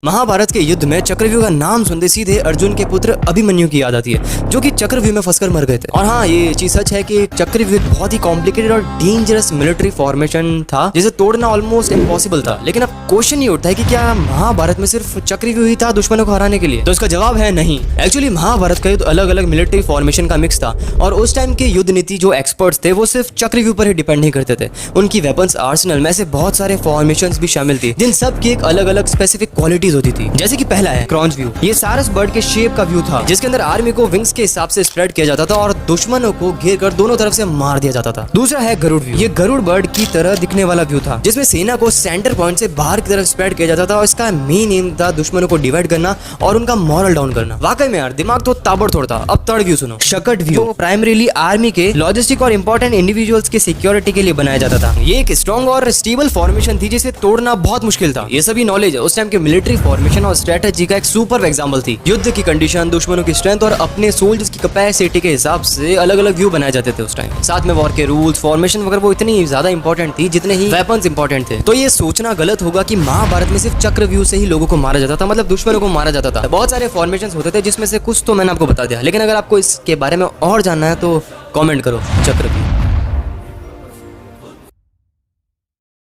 महाभारत के युद्ध में चक्रव्यूह का नाम सुनते सीधे अर्जुन के पुत्र अभिमन्यु की याद आती है, जो कि चक्रव्यूह में फंसकर मर गए थे। और हाँ, ये चीज सच है कि चक्रव्यूह बहुत ही कॉम्प्लिकेटेड और डेंजरस मिलिट्री फॉर्मेशन था, जिसे तोड़ना ऑलमोस्ट इम्पॉसिबल था। लेकिन अब क्वेश्चन ये उठता है कि क्या महाभारत में सिर्फ चक्रव्यूह ही था दुश्मनों को हराने के लिए? तो इसका जवाब है नहीं। एक्चुअली महाभारत का युद्ध अलग अलग मिलिट्री फॉर्मेशन का मिक्स था, और उस टाइम के युद्ध नीति जो एक्सपर्ट्स थे वो सिर्फ चक्रव्यूह पर ही डिपेंड नहीं करते थे। उनकी वेपन्स आर्सेनल में से बहुत सारे फॉर्मेशंस भी शामिल थी, जिन सब की एक अलग अलग स्पेसिफिक क्वालिटीज होती थी। जैसे कि पहला है क्रॉन्स व्यू। ये सारस बर्ड के शेप का व्यू था, जिसके अंदर आर्मी को विंग्स के हिसाब से स्प्रेड किया जाता था और दुश्मनों को घेर कर दोनों तरफ से मार दिया जाता था। दूसरा है गरुड़ व्यू। ये गरुड़ बर्ड की तरह दिखने वाला व्यू था, जिसमें सेना को सेंटर पॉइंट से बाहर की तरफ स्प्रेड किया जाता था, और इसका मेन एम था दुश्मनों को डिवाइड करना और उनका मॉरल डाउन करना। वाकई में यार दिमाग तो ताबड़तोड़ था। अब थर्ड व्यू सुनो, शकट व्यू। तो प्राइमरीली आर्मी के लॉजिस्टिक और इंपॉर्टेंट इंडिविजुअल्स की सिक्योरिटी के लिए बनाया जाता था। ये एक स्ट्रॉन्ग और स्टेबल फॉर्मेशन थी, जिसे तोड़ना बहुत मुश्किल था। ये सभी नॉलेज उस टाइम के मिलिट्री फॉर्मेशन और स्ट्रेटेजी का एक सुपर एग्जांपल थी। युद्ध की कंडीशन, दुश्मनों की स्ट्रेंथ और अपने सोल्जर्स की कैपेसिटी के हिसाब से अलग अलग व्यू बनाए जाते थे उस टाइम। साथ में वॉर के रूल्स, फॉर्मेशन वगैरह वो इतनी ज्यादा इंपॉर्टेंट थी जितने ही वेपन्स इंपॉर्टेंट थे। तो ये सोचना गलत होगा कि महाभारत में सिर्फ चक्र व्यू से ही लोगों को मारा जाता था, मतलब दुश्मनों को मारा जाता था। बहुत सारे फॉर्मेशन होते थे, जिसमें से कुछ तो मैंने आपको बता दिया। लेकिन अगर आपको इसके बारे में और जानना है तो कॉमेंट करो चक्र व्यू।